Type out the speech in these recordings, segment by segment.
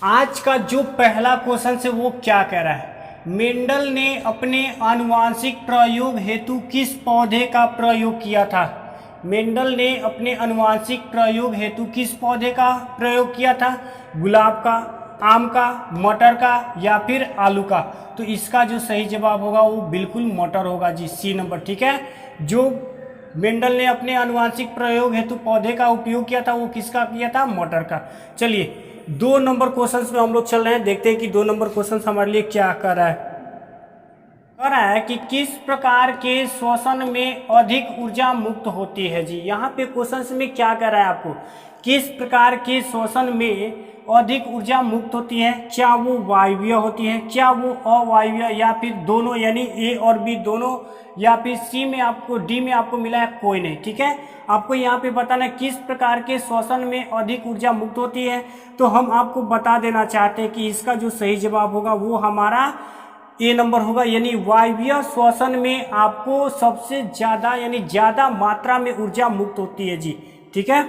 आज का जो पहला क्वेश्चन है वो क्या कह रहा है, मेंडल ने अपने आनुवांशिक प्रयोग हेतु किस पौधे का प्रयोग किया था। मेंडल ने अपने आनुवांशिक प्रयोग हेतु किस पौधे का प्रयोग किया था, गुलाब का, आम का, मटर का या फिर आलू का। तो इसका जो सही जवाब होगा वो बिल्कुल मटर होगा जी, सी नंबर। ठीक है, जो मेंडल ने अपने आनुवांशिक प्रयोग हेतु पौधे का उपयोग किया था वो किसका किया था, मटर का। चलिए 2 नंबर क्वेश्चन में हम लोग चल रहे हैं, देखते हैं कि 2 नंबर क्वेश्चन हमारे लिए क्या कर रहा है। कह रहा है कि किस प्रकार के श्वसन में अधिक ऊर्जा मुक्त होती है जी। यहाँ पे क्वेश्चन में क्या कह रहा है आपको, किस प्रकार के श्वसन में अधिक ऊर्जा मुक्त होती है, क्या वो वायवीय होती है, क्या वो अवायवीय या फिर दोनों, यानी ए और बी दोनों, या फिर सी में आपको, डी में आपको मिला है कोई नहीं। ठीक है, आपको यहाँ पे बताना है किस प्रकार के श्वसन में अधिक ऊर्जा मुक्त होती है। तो हम आपको बता देना चाहते हैं कि इसका जो सही जवाब होगा वो हमारा ए नंबर होगा, यानी वायवीय श्वसन में आपको सबसे ज्यादा यानी ज्यादा मात्रा में ऊर्जा मुक्त होती है जी। ठीक है,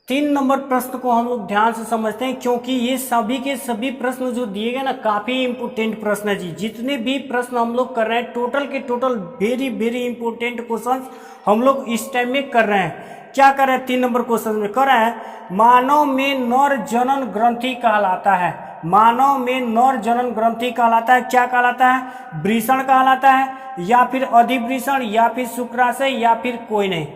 3 नंबर प्रश्न को हम लोग ध्यान से समझते हैं, क्योंकि ये सभी के सभी प्रश्न जो दिए गए ना काफी इंपोर्टेंट प्रश्न है जी। जितने भी प्रश्न हम लोग कर रहे हैं टोटल के total very very important question हम लोग इस टाइम में कर रहे हैं। क्या कर रहे हैं, 3 नंबर क्वेश्चन में कर रहा है, मानव में नर जनन ग्रंथि कहलाता है। मानव में नर जनन ग्रंथि कहलाता है, क्या कहलाता है, वृषण कहलाता है या फिर अधिवृषण या फिर शुक्राशय या फिर कोई नहीं।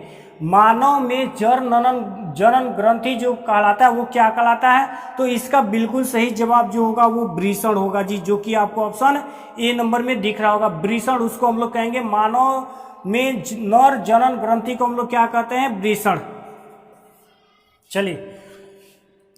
मानव में जनन ग्रंथि जो कहलाता है वो क्या कहलाता है, तो इसका बिल्कुल सही जवाब जो होगा वो वृषण होगा जी, जो कि आपको ऑप्शन ए नंबर में दिख रहा होगा। वृषण उसको हम लोग कहेंगे, मानव में नर जनन ग्रंथि को हम लोग क्या कहते हैं, वृषण। चलिए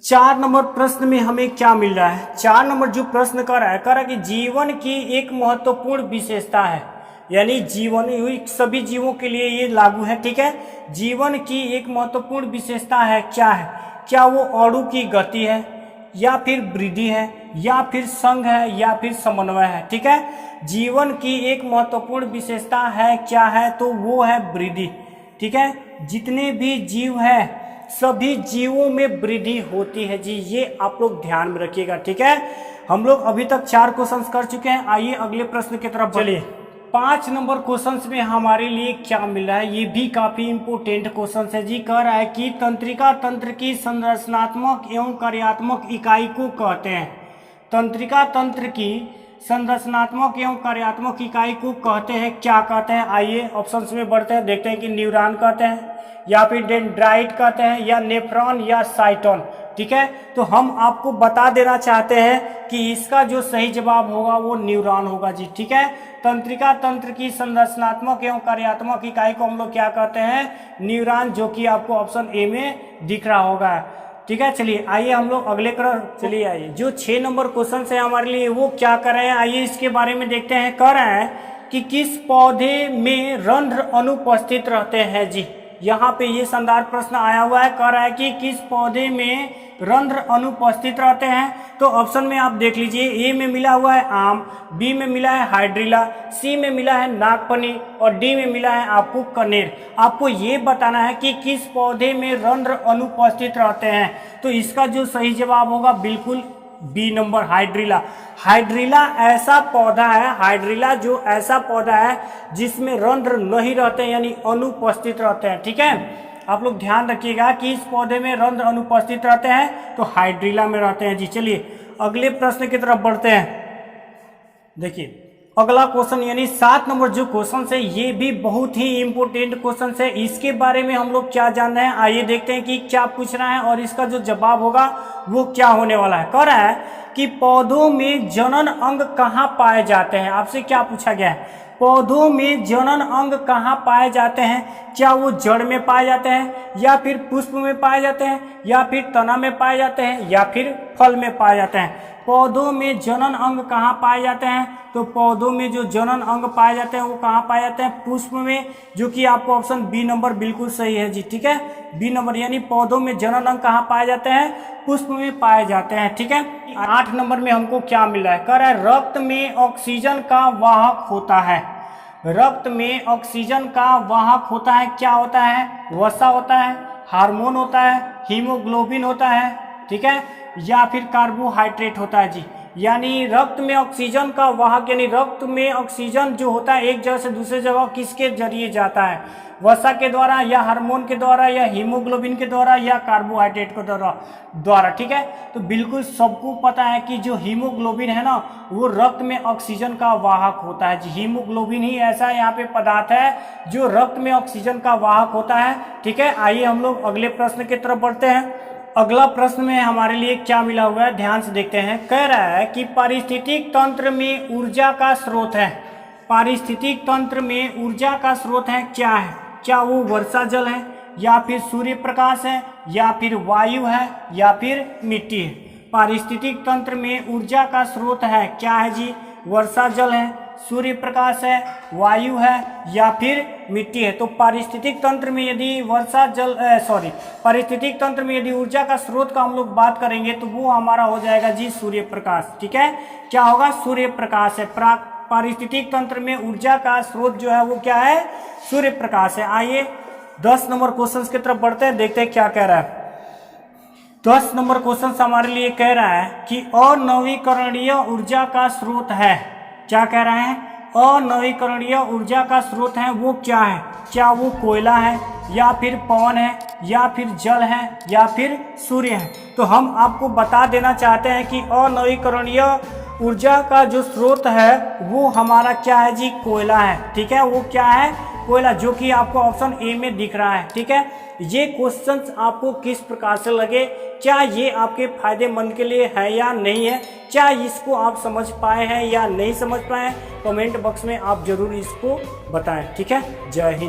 4 नंबर प्रश्न में हमें क्या मिल रहा है। 4 नंबर जो प्रश्न कर रहा है कि जीवन की एक महत्वपूर्ण विशेषता है, यानी जीवन सभी जीवों के लिए ये लागू है। ठीक है, जीवन की एक महत्वपूर्ण विशेषता है, क्या है, क्या वो अणु की गति है या फिर वृद्धि है या फिर संघ है या फिर समन्वय है। ठीक है, जीवन की एक महत्वपूर्ण विशेषता है, क्या है, तो वो है वृद्धि। ठीक है, जितने भी जीव है सभी जीवों में वृद्धि होती है जी, ये आप लोग ध्यान में रखिएगा। ठीक है, हम लोग अभी तक 4 क्वेश्चन कर चुके हैं, आइए अगले प्रश्न की तरफ चलिए। 5 नंबर क्वेश्चन में हमारे लिए क्या मिल रहा है, ये भी काफी इंपोर्टेंट क्वेश्चन है जी। कह रहा है कि तंत्रिका तंत्र की संरचनात्मक एवं कार्यात्मक इकाई को कहते हैं। तंत्रिका तंत्र की संरचनात्मक एवं कार्यात्मक इकाई को कहते हैं, क्या कहते हैं, आइए ऑप्शंस में बढ़ते हैं, देखते हैं कि न्यूरॉन कहते हैं या फिर डेंड्राइट कहते हैं या नेफ्रॉन या साइटोन। ठीक है, तो हम आपको बता देना चाहते हैं कि इसका जो सही जवाब होगा वो न्यूरॉन होगा जी। ठीक है, तंत्रिका तंत्र की संरचनात्मक एवं कार्यात्मक इकाई को हम लोग क्या कहते हैं, न्यूरॉन, जो कि आपको ऑप्शन ए में दिख रहा होगा। ठीक है, चलिए आइए हम लोग अगले चलिए आइए जो 6 नंबर क्वेश्चन है हमारे लिए वो क्या कर रहे हैं, आइए इसके बारे में देखते हैं। कह रहे हैं कि किस पौधे में रंध्र अनुपस्थित रहते हैं जी। यहाँ पे ये शानदार प्रश्न आया हुआ है, कह रहा है कि किस पौधे में रंध्र अनुपस्थित रहते हैं। तो ऑप्शन में आप देख लीजिए, ए में मिला हुआ है आम, बी में मिला है हाइड्रिला, सी में मिला है नागफनी और डी में मिला है आपको कनेर। आपको ये बताना है कि किस पौधे में रंध्र अनुपस्थित रहते हैं। तो इसका जो सही जवाब होगा बिल्कुल बी नंबर, हाइड्रिला। हाइड्रिला ऐसा पौधा है, हाइड्रिला जो ऐसा पौधा है जिसमें रंध्र नहीं रहते यानी अनुपस्थित रहते हैं। ठीक है, आप लोग ध्यान रखिएगा कि इस पौधे में रंध्र अनुपस्थित रहते हैं तो हाइड्रिला में रहते हैं जी। चलिए अगले प्रश्न की तरफ बढ़ते हैं। देखिए अगला क्वेश्चन यानी 7 नंबर जो क्वेश्चन है ये भी बहुत ही इंपोर्टेंट क्वेश्चन है। इसके बारे में हम लोग क्या जान रहे हैं, आइए देखते हैं कि क्या पूछ रहा है और इसका जो जवाब होगा वो क्या होने वाला है। कह रहा है कि पौधों में जनन अंग कहाँ पाए जाते हैं। आपसे क्या पूछा गया है, पौधों में जनन अंग कहाँ पाए जाते हैं, क्या वो जड़ में पाए जाते हैं या फिर पुष्प में पाए जाते हैं या फिर तना में पाए जाते हैं या फिर फल में पाए जाते हैं। पौधों में जनन अंग कहाँ पाए जाते हैं, तो पौधों में जो जनन अंग पाए जाते हैं वो कहाँ पाए जाते हैं, पुष्प में, जो कि आपको ऑप्शन बी नंबर बिल्कुल सही है जी। ठीक है, बी नंबर, यानी पौधों में जनन अंग कहाँ पाए जाते हैं, पुष्प में पाए जाते हैं। ठीक है, 8 नंबर में हमको क्या मिल रहा है, कह रहा है रक्त में ऑक्सीजन का वाहक होता है। रक्त में ऑक्सीजन का वाहक होता है, क्या होता है, वसा होता है, हार्मोन होता है, हीमोग्लोबिन होता है। ठीक है, या फिर कार्बोहाइड्रेट होता है जी। यानी रक्त में ऑक्सीजन का वाहक, यानी रक्त में ऑक्सीजन जो होता है एक जगह से दूसरे जगह किसके जरिए जाता है, वसा के द्वारा या हार्मोन के द्वारा या हीमोग्लोबिन के द्वारा या कार्बोहाइड्रेट के द्वारा। ठीक है, तो बिल्कुल सबको पता है कि जो हीमोग्लोबिन है ना वो रक्त में ऑक्सीजन का वाहक होता है जी। हीमोग्लोबिन ही ऐसा यहाँ पे पदार्थ है जो रक्त में ऑक्सीजन का वाहक होता है। ठीक है, आइए हम लोग अगले प्रश्न की तरफ बढ़ते हैं। अगला प्रश्न में हमारे लिए क्या मिला हुआ है, ध्यान से देखते हैं। कह रहा है कि पारिस्थितिक तंत्र में ऊर्जा का स्रोत है, पारिस्थितिक तंत्र में ऊर्जा का स्रोत है क्या है, क्या वो वर्षा जल है या फिर सूर्य प्रकाश है या फिर वायु है या फिर मिट्टी है। पारिस्थितिक तंत्र में ऊर्जा का स्रोत है क्या है जी, वर्षा जल है, सूर्य प्रकाश है, वायु है या फिर मिट्टी है। तो पारिस्थितिक तंत्र में यदि पारिस्थितिक तंत्र में यदि ऊर्जा का स्रोत का हम लोग बात करेंगे तो वो हमारा हो जाएगा जी सूर्य प्रकाश। ठीक है, क्या होगा, सूर्य प्रकाश है। पारिस्थितिक तंत्र में ऊर्जा का स्रोत जो है वो क्या है, सूर्य प्रकाश है। आइए 10 नंबर क्वेश्चन की तरफ बढ़ते हैं, देखते हैं क्या कह रहा है। 10 नंबर क्वेश्चन हमारे लिए कह रहा है कि अनवीकरणीय ऊर्जा का स्रोत है, क्या कह रहे हैं, अनवीकरणीय ऊर्जा का स्रोत है वो क्या है, क्या वो कोयला है या फिर पवन है या फिर जल है या फिर सूर्य है। तो हम आपको बता देना चाहते हैं कि अनवीकरणीय ऊर्जा का जो स्रोत है वो हमारा क्या है जी, कोयला है। ठीक है, वो क्या है, कोयला, जो कि आपको ऑप्शन ए में दिख रहा है। ठीक है, ये क्वेश्चंस आपको किस प्रकार से लगे, क्या ये आपके फायदेमंद के लिए है या नहीं है, क्या इसको आप समझ पाए हैं या नहीं समझ पाए, कमेंट बॉक्स में आप जरूर इसको बताएं। ठीक है, जय हिंद।